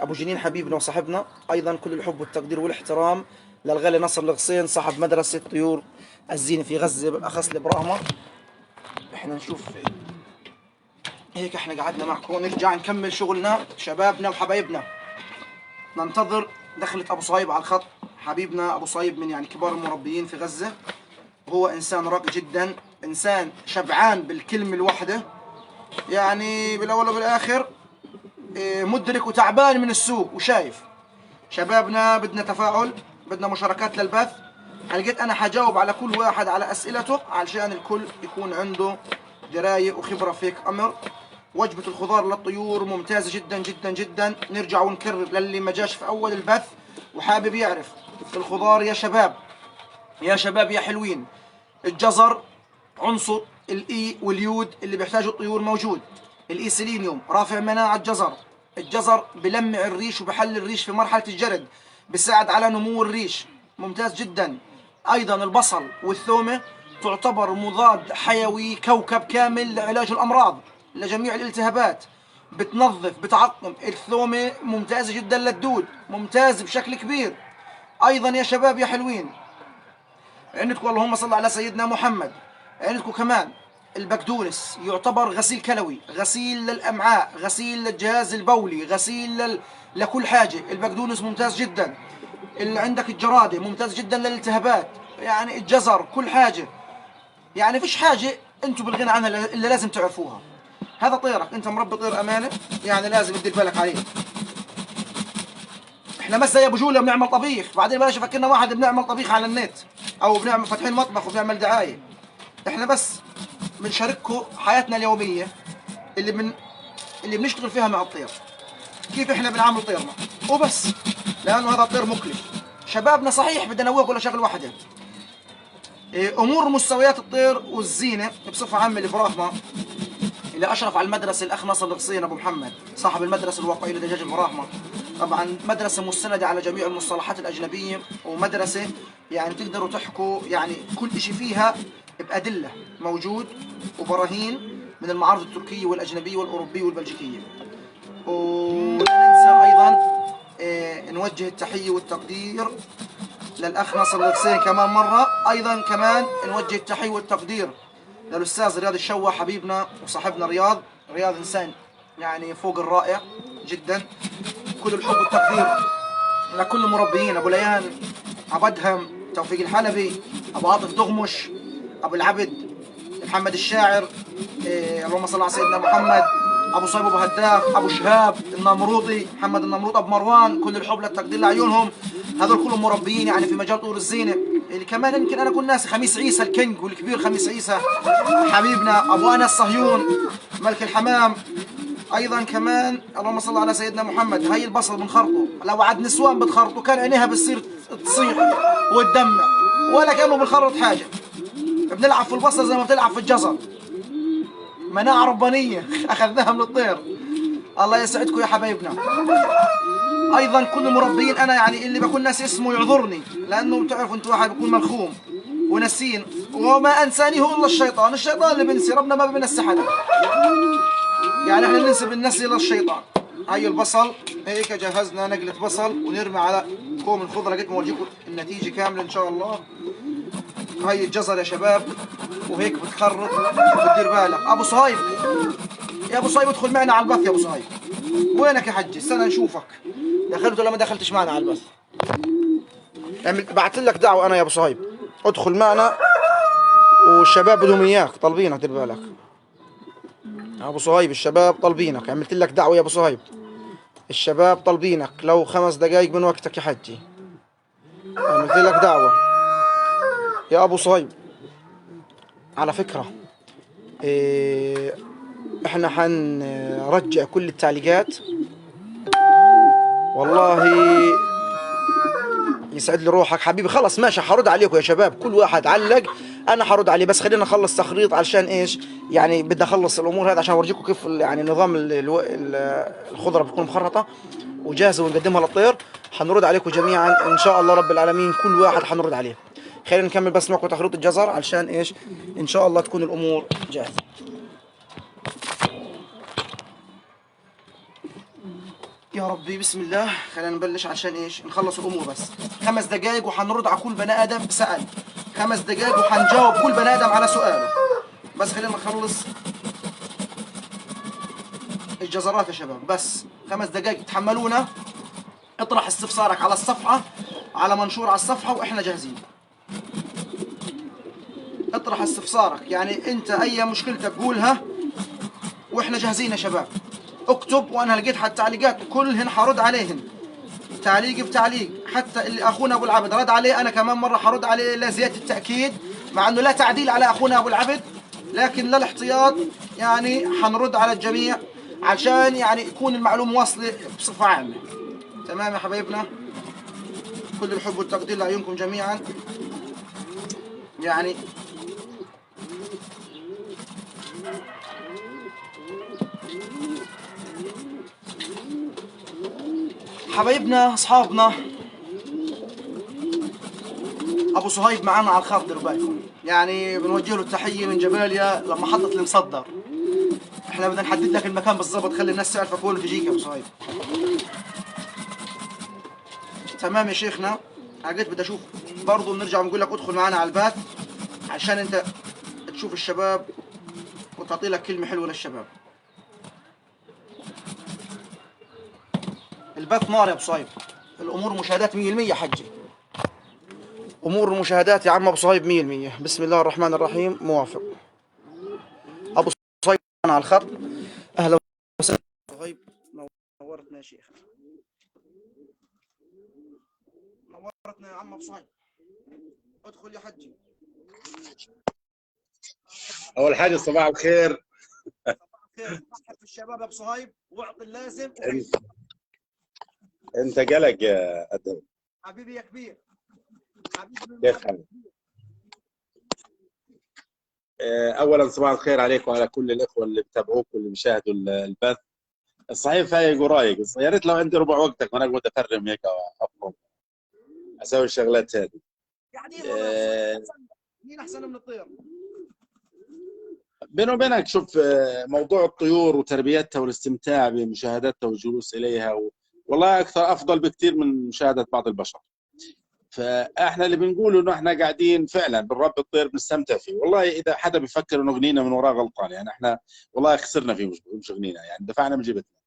ابو جنين حبيبنا وصاحبنا. ايضا كل الحب والتقدير والاحترام للغالي نصر الغصين صاحب مدرسه طيور الزينه في غزه، بالاخص لابراهيم. احنا نشوف هيك، احنا قعدنا معكم نرجع نكمل شغلنا شبابنا وحبايبنا. ننتظر دخلة ابو صهيب على الخط. حبيبنا ابو صهيب من يعني كبار المربيين في غزة، وهو انسان راقي جدا، انسان شبعان بالكلمة الواحدة، يعني بالاول وبالاخر مدرك وتعبان من السوق وشايف. شبابنا بدنا تفاعل، بدنا مشاركات للبث. لقيت انا حجاوب على كل واحد على اسئلته علشان الكل يكون عنده درايه وخبره في هيك امر. وجبه الخضار للطيور ممتازه جدا جدا جدا. نرجع ونكرر للي ما جاش في اول البث وحابب يعرف الخضار. يا شباب يا شباب يا حلوين، الجزر عنصر الاي واليود اللي بيحتاجه الطيور موجود. الاي سيلينيوم رافع مناعه الجزر. الجزر بلمع الريش وبحل الريش في مرحله الجرد، بيساعد على نمو الريش، ممتاز جدا. ايضا البصل والثومه تعتبر مضاد حيوي كوكب كامل لعلاج الامراض لجميع الالتهابات. بتنظف بتعقم. الثومه ممتازه جدا للدود، ممتاز بشكل كبير. ايضا يا شباب يا حلوين عندكم اللهم صل على سيدنا محمد، عندكم كمان البقدونس يعتبر غسيل كلوي، غسيل للامعاء، غسيل للجهاز البولي، غسيل لكل حاجه. البقدونس ممتاز جدا. اللي عندك الجراده ممتاز جدا للالتهابات. يعني الجزر كل حاجه، يعني فيش حاجه انتم بالغنى عنها اللي لازم تعرفوها. هذا طيرك، انت مربي طير امانه، يعني لازم تدير بالك عليه. احنا مش زي ابو جوله بنعمل طبيخ، بعدين بلاش فكرنا واحد بنعمل طبيخ على النت او بنعمل فاتحين مطبخ وبنعمل دعايه. احنا بس بنشارككم حياتنا اليوميه اللي اللي بنشتغل فيها مع الطير، كيف احنا بنعامل طيرنا وبس، لانه هذا الطير مكلف. شبابنا صحيح بدنا نوقف ولا شغله واحده. امور مستويات الطير والزينه بصفه عامه اللي براهما، اللي اشرف على المدرسه الاخ ناصر الغصين ابو محمد صاحب المدرسه الواقعيه لدجاج براهما. طبعا مدرسه مستنده على جميع المصطلحات الاجنبيه، ومدرسه يعني تقدروا تحكوا يعني كل شيء فيها بادله موجود وبراهين من المعارض التركيه والاجنبيه والاوروبيه والبلجيكيه. ولا ننسى ايضا نوجه التحيه والتقدير للاخ ناصر الغصين كمان مره. ايضا كمان نوجه التحيه والتقدير للاستاذ رياض الشوا حبيبنا وصاحبنا. رياض انسان يعني فوق الرائع جدا. كل الحب والتقدير لكل المربيين، ابو ليان، ابو ادهم، توفيق الحلبي، ابو عاطف دغمش، ابو العبد، محمد الشاعر، اللهم صل على سيدنا محمد، ابو صيب، ابو هداف، ابو شهاب النمروطي، محمد النمروط، ابو مروان، كل الحب للتقدير لعيونهم. هذول كلهم مربيين يعني في مجال طور الزينه. اللي كمان يمكن انا اكون ناسي خميس عيسى الكينج والكبير خميس عيسى حبيبنا، ابو انس صهيون ملك الحمام. ايضا كمان اللهم صل على سيدنا محمد، هاي البصل بنخرطه، لو عاد نسوان بتخرطه كان عينيها بتصير تصيح وتدمع، ولا كانه بنخرط حاجه. بنلعب في البصل زي ما بتلعب في الجزر، مناعة ربانية اخذناها من الطير. الله يسعدكم يا حبايبنا. ايضا كل المربيين انا يعني اللي بكون ناسي اسمه يعذرني، لانه بتعرفوا انتم واحد بيكون ملخوم ونسين، وما انسانيه الا الشيطان. الشيطان اللي بنسي، ربنا ما بنسي حدا، يعني احنا بننسب النسي للشيطان. هاي البصل هيك جهزنا نقلة بصل ونرمي على كوم الخضرة قد ما اورجيكم النتيجة كاملة ان شاء الله. هاي الجزر يا شباب، وهيك بتخرط وبتدير بالك. ابو صهيب، يا ابو صهيب ادخل معنا على البث. يا ابو صهيب وينك يا حجي؟ استنى نشوفك، دخلت ولا ما دخلتش معنا على البث؟ بعت لك دعوة انا يا ابو صهيب، ادخل معنا والشباب بدهم اياك طالبينك، دير بالك. ابو صهيب الشباب طالبينك، عملت لك دعوة يا ابو صهيب، الشباب طالبينك لو 5 دقايق من وقتك يا حجي، عملت لك دعوة يا ابو صهيب. على فكرة احنا حنرجع كل التعليقات، والله يسعد لي روحك حبيبي. خلص ماشي، حرد عليكم يا شباب، كل واحد علق انا حرد عليه، بس خلينا نخلص تخريط علشان ايش يعني، بدي اخلص الامور هذا عشان اورجيكم كيف يعني نظام الخضره بتكون مخرطه وجاهزه ونقدمها للطير. حنرد عليكم جميعا ان شاء الله رب العالمين، كل واحد حنرد عليه. خلينا نكمل بس معكم تخريط الجزر علشان ايش ان شاء الله تكون الامور جاهزه. يا ربي بسم الله، خلينا نبلش عشان ايش نخلص الامور. بس 5 دقايق وحنرد على كل بني ادم سأل، 5 دقايق وحنجاوب كل بني ادم على سؤاله. بس خلينا نخلص الجزرات يا شباب، بس 5 دقايق تحملونا. اطرح استفسارك على الصفحة، على منشور على الصفحة واحنا جاهزين. اطرح استفسارك، يعني انت اي مشكلتك قولها واحنا جاهزين يا شباب. اكتب وانا لقيت حتى التعليقات كلهن حرد عليهن، تعليق بتعليق. حتى اللي اخونا ابو العبد رد عليه انا كمان مره حرد عليه لزياده التاكيد، مع انه لا تعديل على اخونا ابو العبد، لكن للاحتياط يعني حنرد على الجميع عشان يعني يكون المعلومه واصله بصفه عامه. تمام يا حبايبنا، كل الحب والتقدير لعيونكم جميعا. يعني حبايبنا اصحابنا، ابو صهيب معنا على الخط، ديروا بالكم، يعني بنوجه له التحيه من جباليا لما حطت المصدر. احنا بدنا نحدد لك المكان بالضبط، خلي الناس تعرفك وين تجيك يا ابو صهيب. تمام يا شيخنا. عقلت بدي اشوف برضه، بنرجع بنقول لك ادخل معنا على البث عشان انت تشوف الشباب وتعطي لك كلمه حلوه للشباب. البث نار يا ابو صهيب، الامور مشاهدات 100% حجي، امور المشاهدات يا عم ابو صهيب 100%. بسم الله الرحمن الرحيم. موافق ابو صهيب على الخط. اهلا وسهلا ابو صهيب، نورتنا يا شيخ. نورتنا يا عم ابو صهيب. ادخل يا حجي. اول حاجه صباح الخير. صباح الخير، رحب بالشباب يا ابو صهيب واعطي اللازم. انت قلق يا ادم. حبيبي يا كبير، حبيبي. كيف حالك؟ اولا صباح الخير عليك وعلى كل الاخوه اللي بتابعوك واللي بيشاهدوا البث. الصحيح فايق ورايق، يا ريت لو عندي ربع وقتك وانا اقعد افرم هيك افرم اسوي الشغلات هذه. قاعدين مين احسن من الطير؟ بيني وبينك شوف، موضوع الطيور وتربيتها والاستمتاع بمشاهدتها والجلوس اليها والله اكثر افضل بكثير من مشاهده بعض البشر. فاحنا اللي بنقوله انه احنا قاعدين فعلا بنربي الطير بنستمتع فيه. والله اذا حدا بيفكر انه غنينا من وراه غلطان، يعني احنا والله خسرنا فيه مش غنينا، يعني دفعنا من جيبتنا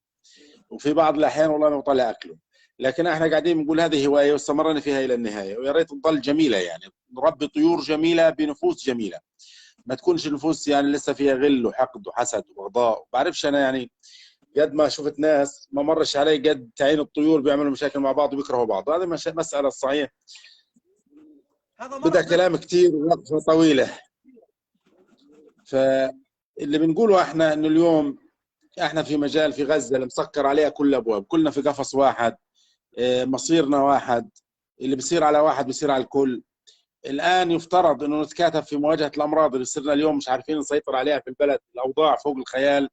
وفي بعض الاحيان والله ما بطلع اكله. لكن احنا قاعدين بنقول هذه هوايه واستمرنا فيها الى النهايه، ويا ريت تضل جميله، يعني نربي طيور جميله بنفوس جميله، ما تكونش نفوس يعني لسه فيها غل وحقد وحسد وبغضاء. ما بعرفش انا يعني قد ما شفت ناس ما مرش علي قد تعين الطيور بيعملوا مشاكل مع بعض وبيكرهوا بعض. هذه مساله صحيح بدها كلام كثير ووقفه طويله. فاللي بنقوله احنا انه اليوم احنا في مجال في غزه اللي مسكر عليها كل الابواب، كلنا في قفص واحد، مصيرنا واحد، اللي بيصير على واحد بيصير على الكل. الان يفترض انه نتكاتف في مواجهه الامراض اللي صرنا اليوم مش عارفين نسيطر عليها في البلد. الاوضاع فوق الخيال،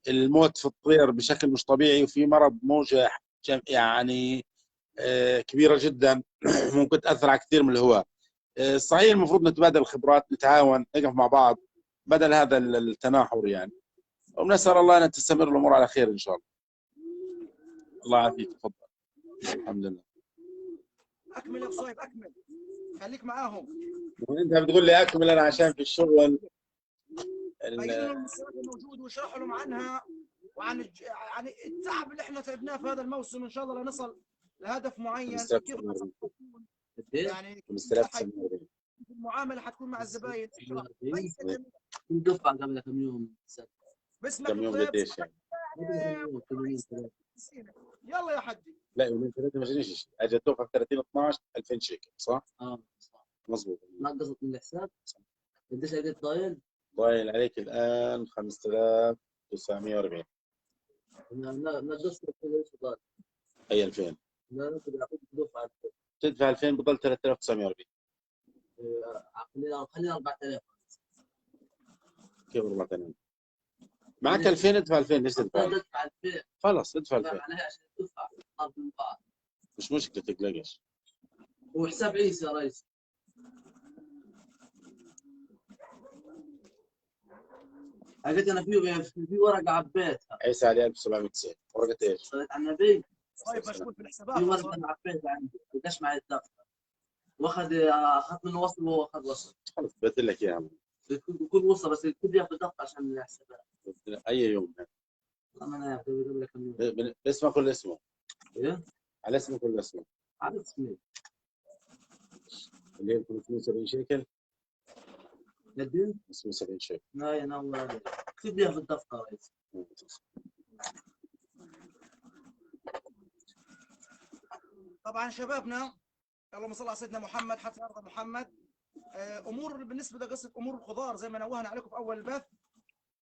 الموت في الطير بشكل مش طبيعي، وفي مرض موجة يعني كبيره جدا ممكن تاثر على كثير من الهواة. صحيح المفروض نتبادل الخبرات، نتعاون، نقف مع بعض بدل هذا التناحر يعني، ونسال الله ان تستمر الامور على خير ان شاء الله. الله يعافيك، تفضل. الحمد لله. اكمل يا ابو صهيب، اكمل، خليك معاهم. وانت بتقول لي اكمل انا عشان في الشغل. بين لهم المسارات الموجود واشرح لهم عنها وعن يعني التعب اللي احنا تعبناه في هذا الموسم، ان شاء الله لنصل لهدف معين. كيف يعني المعامله حتكون مع الزباين. كم دفعه قبل كم يوم؟ باسمك كم يوم قديش يعني؟ يلا يا حجي. لا يومين ثلاثه ما جانيش شيء، اجى الدفعه 30 12 2000 شيكل صح؟ صح مضبوط. نقصت من الحساب. قديش لقيت ضايل؟ ضايل عليك الان 5940. نقصت قديش ضايل؟ اي 2000. لا بدي اخذ دفعه. تدفع 2000 بضل 3940. خلينا 4000. كيف 4000؟ معك 2000 ادفع 2000. ليش تدفع؟ ادفع 2000. خلص ادفع 2000. عليها عشان تدفع ارض المقاعد. مش مشكله تقلقش. وحساب عيسى يا ريس. قلت انا في ورقه عبيتها. عيسى علي 1790. ورقه ايش؟ صليت على النبي. طيب مشغول في الحسابات. في ورقه انا عبيتها عندي، قديش معي الدفتر. اخذت منه وصل وهو اخذ وصل. خلص بدل لك اياها. بكون وصل بس الكل ياخذ دفتر عشان الحسابات. اي يوم؟ والله ما انا قبل كم يوم. اسمك ولا اسمه؟ ايه؟ على اسمك ولا اسمه؟ على اسمي. اللي هي 370 شيكل؟ قد اسمه 70 شيكل. لا ينور. اكتب لي في الدفتر رئيس. طبعا شبابنا، اللهم صل على سيدنا محمد حتى يرضى محمد. امور بالنسبه لقصه امور الخضار زي ما نوهنا عليكم في اول البث،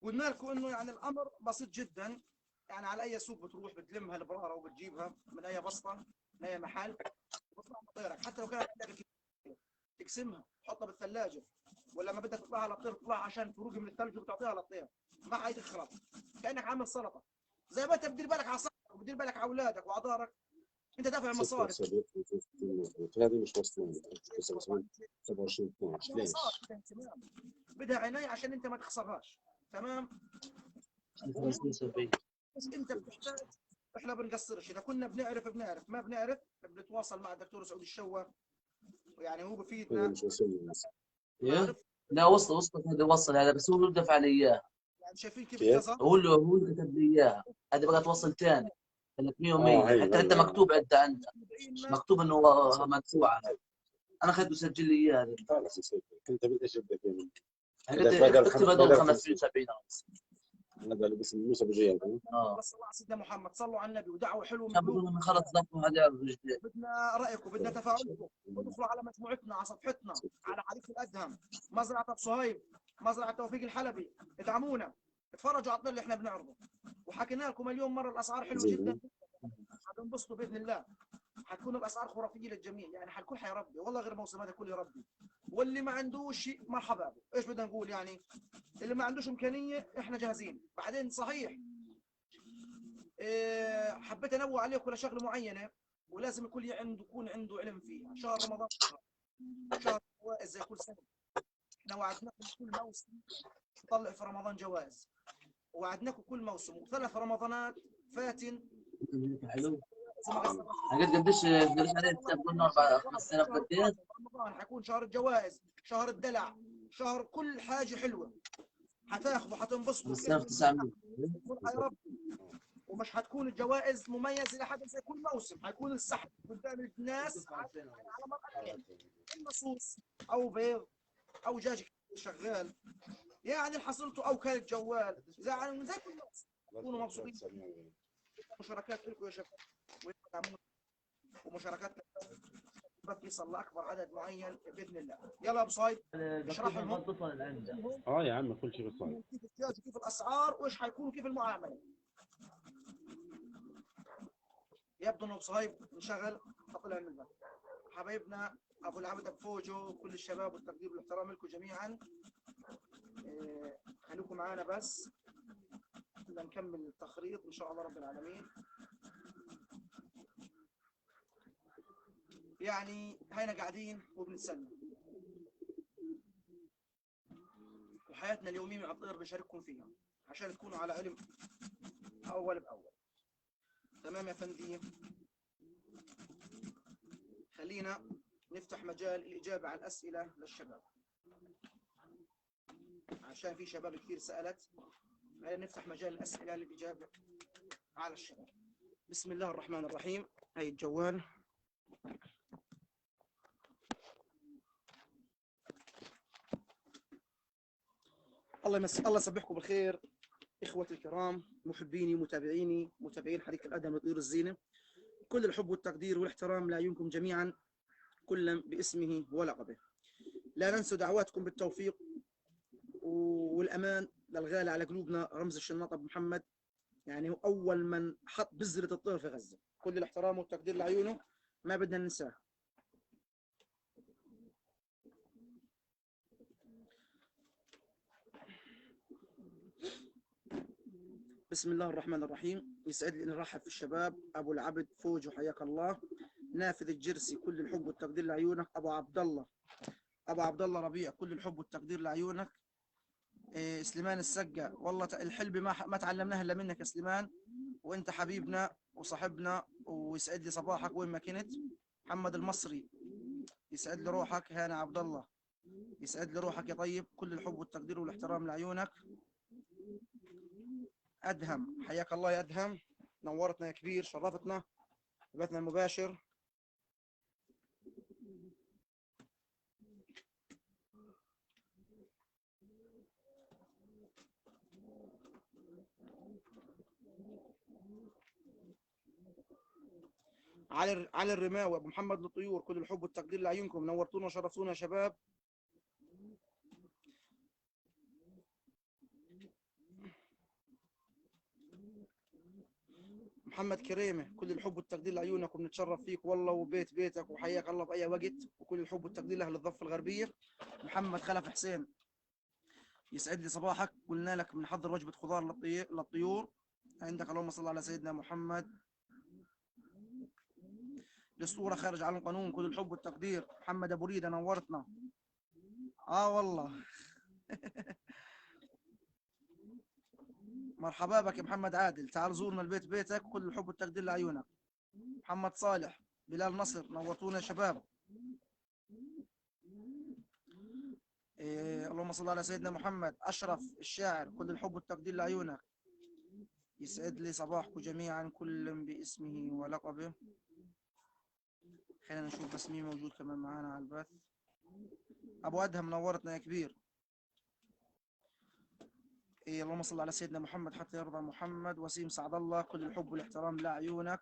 قلنا لكم انه يعني الامر بسيط جدا. يعني على اي سوق بتروح بتلمها البراره وبتجيبها من اي بسطه من اي محل وبتطلع مطيرك. حتى لو كانت عندك تقسمها تحطها بالثلاجه، ولا ما بدك تطلعها للطير تطلع عشان تروق من الثلج وبتعطيها للطير مع اي خلط، كانك عامل سلطه. زي ما انت بتدير بالك على صحتك وبتدير بالك على اولادك وعلى دارك، انت دافع مصاري. هذه مش وصلنا 27 12 ليش؟ بدها عنايه عشان انت ما تخسرهاش. تمام؟ بس انت بتحتاج. احنا بنقصرش، اذا كنا بنعرف ما بنعرف بنتواصل مع الدكتور سعود الشوا، يعني هو بفيدنا. مش وصلنا. لا وصلت هذا وصل هذا بس هو دفع لي اياه. يعني شايفين كيف النظام؟ هو اللي كتب لي اياها. هذه بقى توصل ثاني 300 و100 حتى انت مكتوب عندك مكتوب انه مدفوع. انا اخذته سجل لي اياه. خلاص يصير. انت بدك ايش بدك يعني؟ اكتب هذول 570. هذا اللي باسم موسى ابو جياد. صلوا على سيدنا محمد، صلوا على النبي، ودعوه حلوه من كان بيقولوا قلوبكم. انه خلص ضبطوا هذا الجديد. بدنا رايكم، بدنا تفاعلكم، ادخلوا على مجموعتنا، على صفحتنا، على حديث الادهم، مزرعه ابو صهيب، مزرعه توفيق الحلبي، ادعمونا، اتفرجوا على الطير اللي احنا بنعرضه، وحكينا لكم مليون مره الاسعار حلوه جدا، حتنبسطوا باذن الله، حتكون الاسعار خرافيه للجميع، يعني حالكل حيربي والله، غير موسم هذا كله يربي، واللي ما عندوش شيء مرحبا به. ايش بدنا نقول يعني؟ اللي ما عندوش امكانيه احنا جاهزين. بعدين صحيح حبيت انوه عليكم لشغله معينه، ولازم الكل يكون عنده علم فيها. شهر رمضان شهر جوائز زي كل سنه، احنا وعدناكم كل موسم نطلع في رمضان جوائز، وعدناكم كل موسم، وثلاث رمضانات فاتن حلو. ما قصرنا. قديش عليه الحساب؟ قلنا 5000 قد ايه؟ رمضان حيكون شهر الجوائز، شهر الدلع، شهر كل حاجه حلوه، حتاخذوا حتنبسطوا 5900. حيربي. ومش حتكون الجوائز مميزه لحد زي كل موسم، حيكون السحب قدام الناس على مرأتين، النصوص او بيض او دجاج شغال، يعني حصلته او كانت جوال، يعني زي كل موسم تكونوا مبسوطين. مشاركات لكم يا شباب، ومشاركات بث يصل لاكبر عدد معين باذن الله. يلا ابو صايد اشرح لهم يا عم كل شيء بالصايد، كيف الدجاج وكيف الاسعار وايش حيكون كيف المعامله. يبدو انه ابو صهيب انشغل فطلع من البث. حبايبنا ابو العبد ابو فوجو، كل الشباب والتقدير والاحترام لكم جميعا، خليكم معنا بس نكمل التخريط ان شاء الله رب العالمين. يعني هينا قاعدين وبنتسلى، وحياتنا اليوميه مع الطير بشارككم فيها عشان تكونوا على علم اول باول. تمام يا فندم، خلينا نفتح مجال الاجابه على الاسئله للشباب، عشان في شباب كثير سالت. خلينا نفتح مجال الاسئله للاجابه على الشباب. بسم الله الرحمن الرحيم. هاي الجوال. الله يصبحكم بالخير اخوتي الكرام، محبيني متابعيني، متابعين حديقه الادهم وطيور الزينه، كل الحب والتقدير والاحترام لاعينكم جميعا، كل باسمه ولقبه. لا ننسوا دعواتكم بالتوفيق والامان للغالي على قلوبنا رمز الشناط ابو محمد، يعني هو اول من حط بذره الطير في غزه، كل الاحترام والتقدير لعيونه ما بدنا ننساه. بسم الله الرحمن الرحيم. يسعد لي ان نرحب في الشباب. ابو العبد فوج حياك الله، نافذ الجرسي كل الحب والتقدير لعيونك. ابو عبد الله ربيع كل الحب والتقدير لعيونك. سليمان السقا والله الحلبة ما تعلمناها الا منك يا سليمان، وانت حبيبنا وصاحبنا، ويسعد لي صباحك وين ما كنت. محمد المصري يسعد لي روحك. هاني عبد الله يسعد لي روحك يا طيب، كل الحب والتقدير والاحترام لعيونك. ادهم حياك الله يا ادهم، نورتنا يا كبير، شرفتنا بثنا المباشر. علي الرماوي ابو محمد للطيور، كل الحب والتقدير لعيونكم، نورتونا وشرفتونا يا شباب. محمد كريمه كل الحب والتقدير لعيونك، وبنتشرف فيك والله، وبيت بيتك، وحياك الله باي وقت، وكل الحب والتقدير لاهل الضفه الغربيه. محمد خلف حسين يسعد لي صباحك، قلنا لك بنحضر وجبه خضار للطيور عندك. اللهم صل على سيدنا محمد. للصوره خارج عن القانون، كل الحب والتقدير. محمد ابو ريده نورتنا. والله مرحبا بك يا محمد عادل، تعال زورنا البيت بيتك، كل الحب والتقدير لعيونك. محمد صالح بلال نصر نورتونا يا شباب. اللهم صل على سيدنا محمد. اشرف الشاعر كل الحب والتقدير لعيونك، يسعد لي صباحكم جميعا كل باسمه ولقبه. خلينا نشوف بس مين موجود كمان معانا على البث. ابو ادهم نورتنا يا كبير. اللهم صل على سيدنا محمد حتى يرضى محمد. وسيم سعد الله، كل الحب والاحترام لعيونك.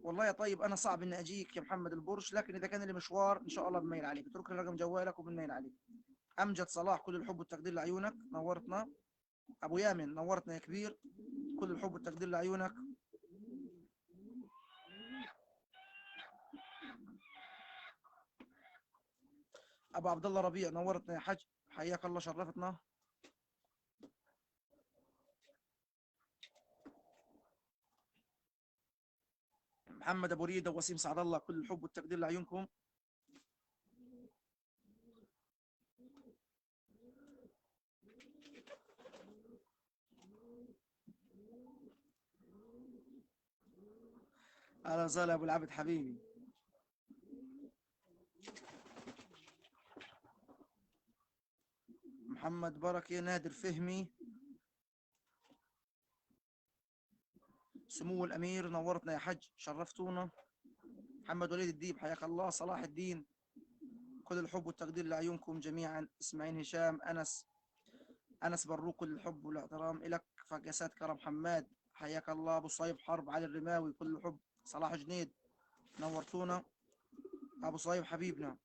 والله يا طيب انا صعب اني اجيك يا محمد البرج، لكن اذا كان لي مشوار ان شاء الله بنميل عليك. اترك لي رقم جوالك وبنميل عليك. امجد صلاح، كل الحب والتقدير لعيونك، نورتنا. ابو يامن نورتنا يا كبير، كل الحب والتقدير لعيونك. ابو عبد الله ربيع نورتنا يا حج، حياك الله شرفتنا. محمد ابو ريده ووسيم سعد الله، كل الحب والتقدير لعيونكم. اهلا وسهلا ابو العبد حبيبي. محمد بركه، نادر فهمي، سمو الامير نورتنا يا حج، شرفتونا. محمد وليد الديب حياك الله. صلاح الدين، كل الحب والتقدير لعيونكم جميعا. اسماعيل هشام، انس بروق، كل الحب والاحترام لك. فقاسات كرم حماد، حياك الله. ابو صهيب حرب، علي الرماوي، كل الحب. صلاح جنيد نورتونا. ابو صهيب حبيبنا،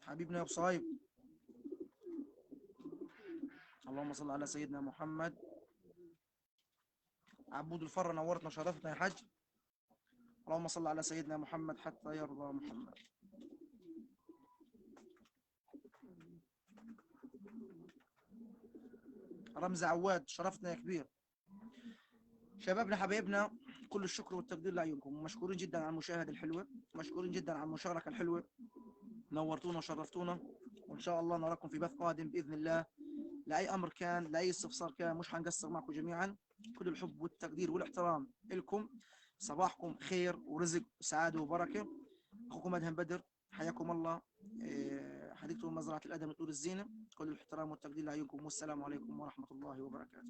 حبيبنا يا ابو صهيب. اللهم صل على سيدنا محمد. عبود الفر نورتنا وشرفتنا يا حج. اللهم صل على سيدنا محمد حتى يرضى محمد. رمزي عواد، شرفتنا يا كبير. شبابنا حبايبنا، كل الشكر والتقدير لعيونكم، مشكورين جدا على المشاهدة الحلوة، مشكورين جدا على المشاركة الحلوة. نورتونا وشرفتونا، وإن شاء الله نراكم في بث قادم بإذن الله. لأي أمر كان، لأي استفسار كان، مش هنقصر معكم جميعا. كل الحب والتقدير والاحترام لكم. صباحكم خير ورزق وسعادة وبركة. أخوكم أدهم بدر، حياكم الله. حديقة مزرعة الأدب لطول الزينة، كل الاحترام والتقدير لعيونكم، والسلام عليكم ورحمة الله وبركاته.